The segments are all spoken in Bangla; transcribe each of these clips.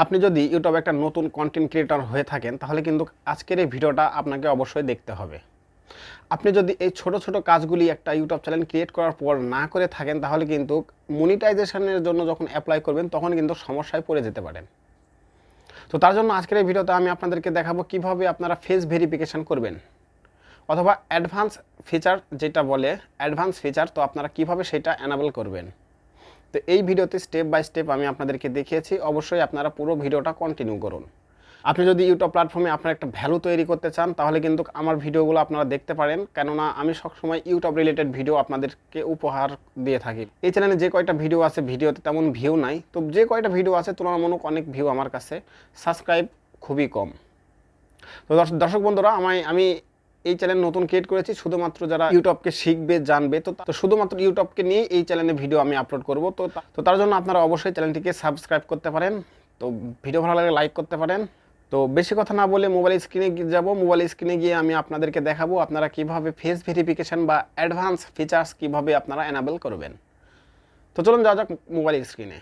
আপনি যদি ইউটিউবে একটা নতুন কন্টেন্ট ক্রিয়েটর হয়ে থাকেন তাহলে কিন্তু আজকের এই ভিডিওটা আপনাকে অবশ্যই দেখতে হবে। আপনি যদি এই ছোট ছোট কাজগুলি একটা ইউটিউব চ্যানেল ক্রিয়েট করার পর না করে থাকেন তাহলে কিন্তু মনিটাইজেশনের জন্য যখন অ্যাপ্লাই করবেন তখন কিন্তু সমস্যায় পড়ে যেতে পারেন। তো তার জন্য আজকের এই ভিডিওতে আমি আপনাদেরকে দেখাবো কিভাবে আপনারা ফেস ভেরিফিকেশন করবেন, অথবা অ্যাডভান্স ফিচার যেটা বলে অ্যাডভান্স ফিচার, তো আপনারা কিভাবে সেটা এনাবল করবেন। তো এই ভিডিওতে স্টেপ বাই স্টেপ আমি আপনাদেরকে দেখিয়েছি, অবশ্যই আপনারা পুরো ভিডিওটা কন্টিনিউ করুন। আপনি যদি ইউটিউব প্ল্যাটফর্মে আপনার একটা ভ্যালু তৈরি করতে চান তাহলে কিন্তু আমার ভিডিওগুলো আপনারা দেখতে পারেন, কেননা আমি সবসময় ইউটিউব রিলেটেড ভিডিও আপনাদেরকে উপহার দিয়ে থাকি। এই চ্যানেলে যে কয়টা ভিডিও আছে ভিডিওতে তেমন ভিউ নাই, তো যে কয়টা ভিডিও আছে তুলনামূলক অনেক ভিউ আমার কাছে, সাবস্ক্রাইব খুবই কম। তো দর্শক বন্ধুরা, আমি এই চ্যানেল নতুন ক্রিয়েট করেছি শুধুমাত্র যারা ইউটিউবকে শিখবে জানবে, তো শুধুমাত্র ইউটিউবকে নিয়ে এই চ্যানেলে ভিডিও আমি আপলোড করব। তো তার জন্য আপনারা অবশ্যই চ্যানেলটিকে সাবস্ক্রাইব করতে পারেন, তো ভিডিও ভালো লাগলে লাইক করতে পারেন। তো বেশি কথা না বলে মোবাইল স্ক্রিনে যাব, মোবাইল স্ক্রিনে গিয়ে আমি আপনাদেরকে দেখাবো আপনারা কিভাবে ফেস ভেরিফিকেশন বা অ্যাডভান্স ফিচার্স কিভাবে আপনারা এনাবেল করবেন। তো চলুন যাওয়া যাক মোবাইল স্ক্রিনে।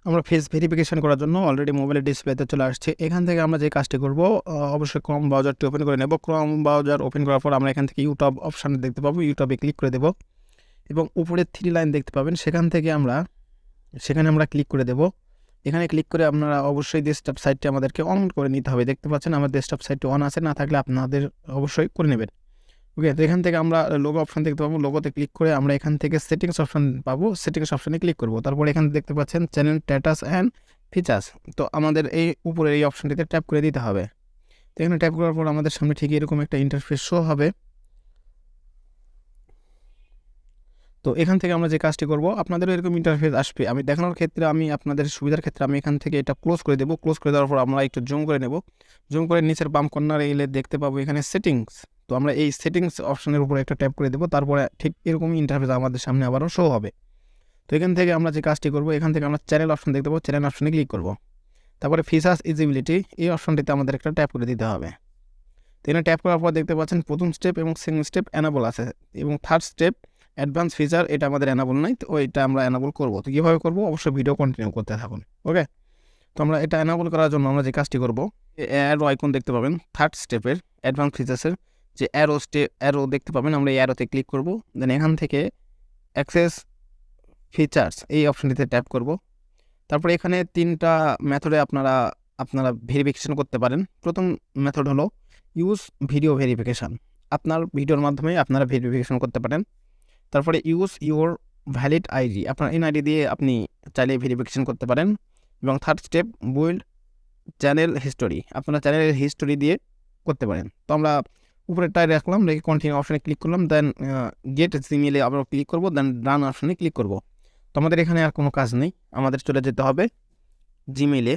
আমরা ফেস ভেরিফিকেশন করার জন্য অলরেডি মোবাইলের ডিসপ্লেতে চলে আসছে। এখান থেকে আমরা যে কাজটি করব, অবশ্যই ক্রোম ব্রাউজারটি ওপেন করে নেব। ক্রোম ব্রাউজার ওপেন করার পর আমরা এখান থেকে ইউটিউব অপশান দেখতে পাবো, ইউটিউবে ক্লিক করে দেব এবং উপরে 3 লাইন দেখতে পাবেন, সেখানে আমরা ক্লিক করে দেব। এখানে ক্লিক করে আপনারা অবশ্যই ডেস্কটপ সাইটটি আমাদেরকে অন করে নিতে হবে। দেখতে পাচ্ছেন আমার ডেস্কটপ সাইটটি অন আছে, না থাকলে আপনাদের অবশ্যই করে নেবেন। ওকে, তো এখান থেকে আমরা লোগো অপশান দেখতে পাবো, লোগোতে ক্লিক করে আমরা এখান থেকে সেটিংস অপশান পাবো, সেটিংস অপশানে ক্লিক করব। তারপর এখানে দেখতে পাচ্ছেন চ্যানেল স্ট্যাটাস অ্যান্ড ফিচার্স, তো আমাদের এই উপরের এই অপশানটিতে ট্যাপ করে দিতে হবে। তো এখানে ট্যাপ করার পর আমাদের সামনে ঠিক এরকম একটা ইন্টারফেস শো হবে। তো এখান থেকে আমরা যে কাজটি করব, আপনাদেরও এরকম ইন্টারফেস আসবে। আমি দেখানোর ক্ষেত্রে আপনাদের সুবিধার ক্ষেত্রে আমি এখান থেকে এটা ক্লোজ করে দেবো। ক্লোজ করে দেওয়ার পর আমরা একটু জুম করে নেব। জুম করে নিচের বাম কর্নারে এলে দেখতে পাবো এখানে সেটিংস। তো আমরা এই সেটিংস অপশনের উপরে একটা ট্যাপ করে দেবো, তারপরে ঠিক এরকম ইন্টারফেস আমাদের সামনে আবারও শো হবে। তো এখান থেকে আমরা যে কাজটি করব, এখান থেকে আমরা চ্যানেল অপশন দেখতে পাবো, চ্যানেল অপশনে ক্লিক করব। তারপরে ফিচার্স ইজিবিলিটি, এই অপশনটিতে আমাদের একটা ট্যাপ করে দিতে হবে। তো এখানে ট্যাপ করার পর দেখতে পাচ্ছেন প্রথম স্টেপ এবং সেকেন্ড স্টেপ এনাবল আছে এবং থার্ড স্টেপ অ্যাডভান্স ফিচার, এটা আমাদের এনাবল নাই। তো এটা আমরা এনাবল করব। তো কীভাবে করব, অবশ্যই ভিডিও কন্টিনিউ করতে থাকুন। ওকে, তো আমরা এটা এনাবল করার জন্য আমরা যে কাজটি করব, অ্যারো আইকন দেখতে পাবেন থার্ড স্টেপের অ্যাডভান্স ফিচার্সের যে অ্যারো দেখতে পাবেন, আমরা এই অ্যারোতে ক্লিক করব। দেন এখান থেকে অ্যাক্সেস ফিচার্স এই অপশনটিতে ট্যাপ করব। তারপরে এখানে 3টা মেথডে আপনারা ভেরিফিকেশন করতে পারেন। প্রথম মেথড হলো ইউজ ভিডিও ভেরিফিকেশান, আপনার ভিডিওর মাধ্যমে আপনারা ভেরিফিকেশন করতে পারেন। তারপরে ইউজ ইউর ভ্যালিড আইডি, আপনার এনআইডি দিয়ে আপনি চাইলে ভেরিফিকেশন করতে পারেন। এবং third step build channel history, আপনারা চ্যানেলের হিস্টোরি দিয়ে করতে পারেন। তো আমরা উপরেরটায় রাখলাম, রেখে কন্টিনিউ অপশানে ক্লিক করলাম। দেন গেট জিমেলে আবার ক্লিক করব, দেন রান অপশানে ক্লিক করব। তো আমাদের এখানে আর কোনো কাজ নেই, আমাদের চলে যেতে হবে জিমেলে।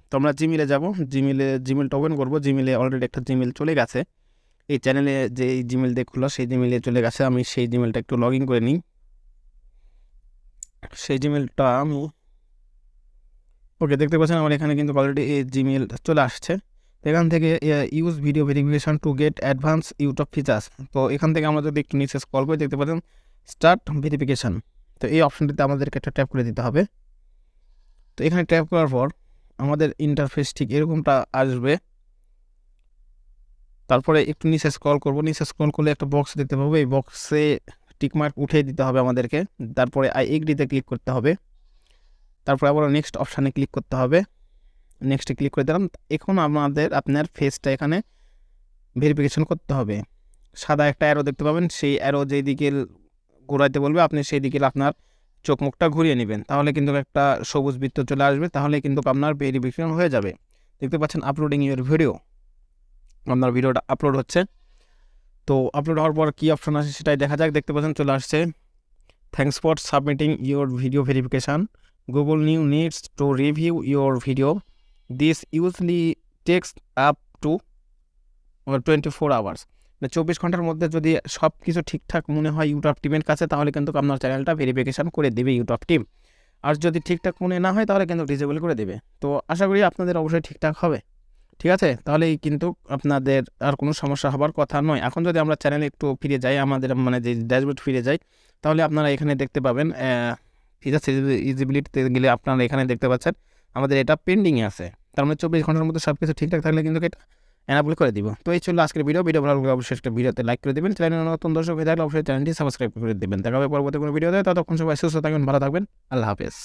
তো আমরা জিমেলে যাব, জিমেলটা ওপেন করব। জিমেলে অলরেডি একটা জিমেল চলে গেছে, এই চ্যানেলে যে জিমেল দিয়ে খোলা সেই জিমেলে চলে গেছে। আমি সেই জিমেলটা একটু লগ ইন করে নিই। সেই জিমেলটা আমি ওকে, দেখতে পাচ্ছেন আমার এখানে কিন্তু অলরেডি এই জিমেল চলে আসছে। এখান থেকে use video verification to get advance YouTube features, তো এখান থেকে আমরা যদি একটু নিচে স্ক্রল করে দেখতে পাচ্ছেন স্টার্ট ভেরিফিকেশান। তো এই অপশনটিতে আমাদেরকে একটা ট্যাপ করে দিতে হবে। তো এখানে ট্যাপ করার পর আমাদের ইন্টারফেস ঠিক এরকমটা আসবে। তারপরে একটু নিচে স্ক্রল করব, নিচে স্ক্রল করলে একটা বক্স দেখতে পাবো, এই বক্সে টিকমার্ক উঠিয়ে দিতে হবে আমাদেরকে। তারপরে আই এগ্রিতে ক্লিক করতে হবে। তারপরে আবার নেক্সট অপশানে ক্লিক করতে হবে, নেক্সটে ক্লিক করে দিলাম। এখন আপনার ফেসটা এখানে ভেরিফিকেশন করতে হবে। সাদা একটা অ্যারো দেখতে পাবেন, সেই অ্যারো যেই দিকে ঘোরাইতে বলবে আপনি সেই দিকে আপনার চোখ মুখটা ঘুরিয়ে নেবেন, তাহলে কিন্তু একটা সবুজ বৃত্ত চলে আসবে, তাহলে কিন্তু আপনার ভেরিফিকেশন হয়ে যাবে। দেখতে পাচ্ছেন আপলোডিং ইউর ভিডিও, আপনার ভিডিওটা আপলোড হচ্ছে। তো আপলোড হওয়ার পর কী অপশন আসে সেটাই দেখা যাক। দেখতে পাচ্ছেন চলে আসছে thanks for submitting your video verification, Google new needs to review your video, this usually takes up to 24 hours. 24 ঘন্টার মধ্যে যদি সব কিছু ঠিকঠাক মনে হয় ইউটিউব টিমের কাছে, তাহলে কিন্তু আপনার চ্যানেলটা ভেরিফিকেশান করে দেবে ইউটিউব টিম। আর যদি ঠিকঠাক মনে না হয় তাহলে কিন্তু ডিসেবল করে দেবে। তো আশা করি আপনাদের অবশ্যই ঠিকঠাক হবে। ঠিক আছে, তাহলেই কিন্তু আপনাদের আর কোনো সমস্যা হবার কথা নয়। এখন যদি আমরা চ্যানেলে একটু ফিরে যাই, আমাদের যে ড্যাশবোর্ড ফিরে যাই, তাহলে আপনারা এখানে দেখতে পাবেন ফিচার্স ইজিবিলিটিতে গেলে আপনারা এখানে দেখতে পাচ্ছেন আমাদের এটা পেন্ডিংয়ে আছে। তার মানে 24 ঘন্টার মধ্যে সব কিছু ঠিকঠাক থাকলে কিন্তু এটা এনাবল করে দিব। তো এই ছিল আজকের ভিডিও ভালো লাগলে অবশ্যই একটা ভিডিওতে লাইক করে দেবেন, চ্যানেলে নতুন দর্শক হয়ে থাকলে অবশ্যই চ্যানেলটি সাবস্ক্রাইব করে দেবেন। দেখা হবে পরবর্তী কোনো ভিডিওতে, ততক্ষণ সবাই সুস্থ থাকবেন, ভালো থাকবেন, আল্লাহ হাফেজ।